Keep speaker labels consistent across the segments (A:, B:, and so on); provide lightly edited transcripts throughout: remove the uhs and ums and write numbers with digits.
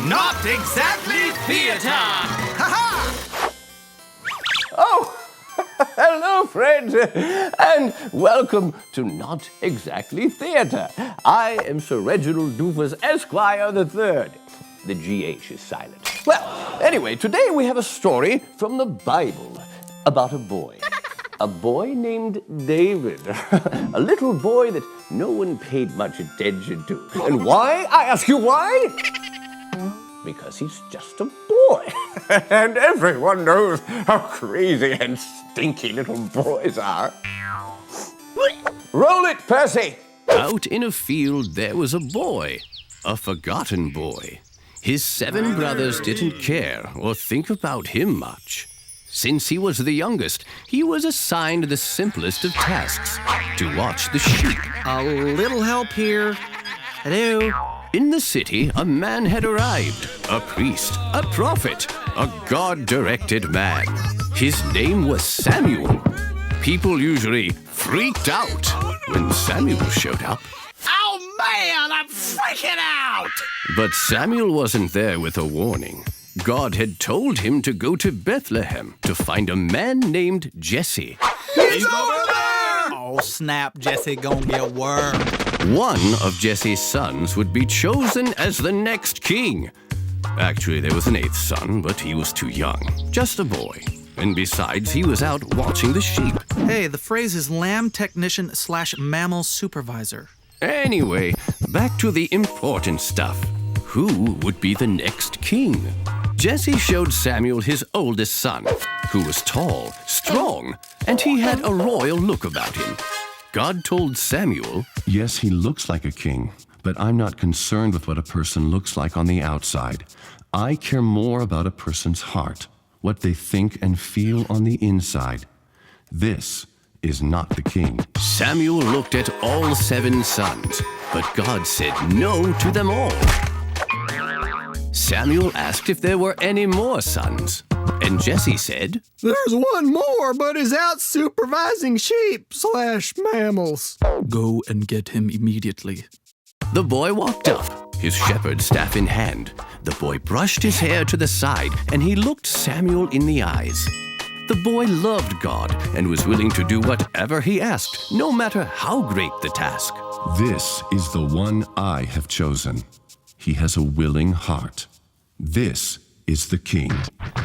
A: Not Exactly Theater! Ha-ha!
B: Oh, hello, friends, and welcome to Not Exactly Theater. I am Sir Reginald Doofus, Esquire III. The GH is silent. Well, anyway, today we have a story from the Bible about a boy. A boy named David. A little boy that no one paid much attention to. And why? I ask you why? Because he's just a boy. And everyone knows how crazy and stinky little boys are. Roll it, Percy!
C: Out in a field there was a boy, a forgotten boy. His 7 brothers didn't care or think about him much. Since he was the youngest, he was assigned the simplest of tasks, to watch the sheep.
A: A little help here. Hello?
C: In the city, a man had arrived, a priest, a prophet, a God-directed man. His name was Samuel. People usually freaked out when Samuel showed up.
A: Oh man, I'm freaking out!
C: But Samuel wasn't there with a warning. God had told him to go to Bethlehem to find a man named Jesse.
A: He's over there! Oh snap, Jesse gonna get wormed.
C: One of Jesse's sons would be chosen as the next king. Actually, there was an 8th son, but he was too young. Just a boy. And besides, he was out watching the sheep.
A: Hey, the phrase is lamb technician / mammal supervisor.
C: Anyway, back to the important stuff. Who would be the next king? Jesse showed Samuel his oldest son, who was tall, strong, and he had a royal look about him. God told Samuel,
D: "Yes, he looks like a king, but I'm not concerned with what a person looks like on the outside. I care more about a person's heart, what they think and feel on the inside. This is not the king."
C: Samuel looked at all 7 sons, but God said no to them all. Samuel asked if there were any more sons, and Jesse said,
E: "There's one more, but he's out supervising sheep / mammals.
A: Go and get him immediately.
C: The boy walked up, his shepherd's staff in hand. The boy brushed his hair to the side, and he looked Samuel in the eyes. The boy loved God and was willing to do whatever he asked, no matter how great the task.
D: "This is the one I have chosen. He has a willing heart. This is the king."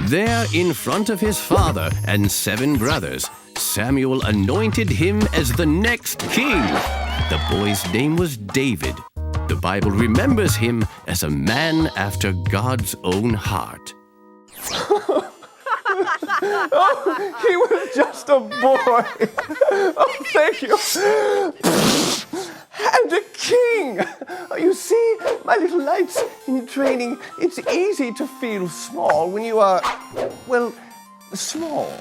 C: There, in front of his father and 7 brothers, Samuel anointed him as the next king. The boy's name was David. The Bible remembers him as a man after God's own heart.
B: Oh, he was just a boy. Oh, thank you. And a king. You see, my little knights in training, it's easy to feel small when you are, well, small.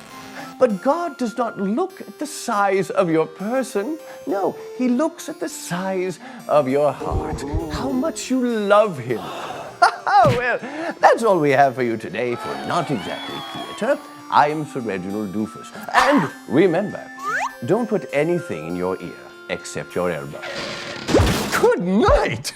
B: But God does not look at the size of your person. No, he looks at the size of your heart, how much you love him. Well, that's all we have for you today for Not Exactly Theater. I am Sir Reginald Doofus. And remember, don't put anything in your ear except your elbow. Good night!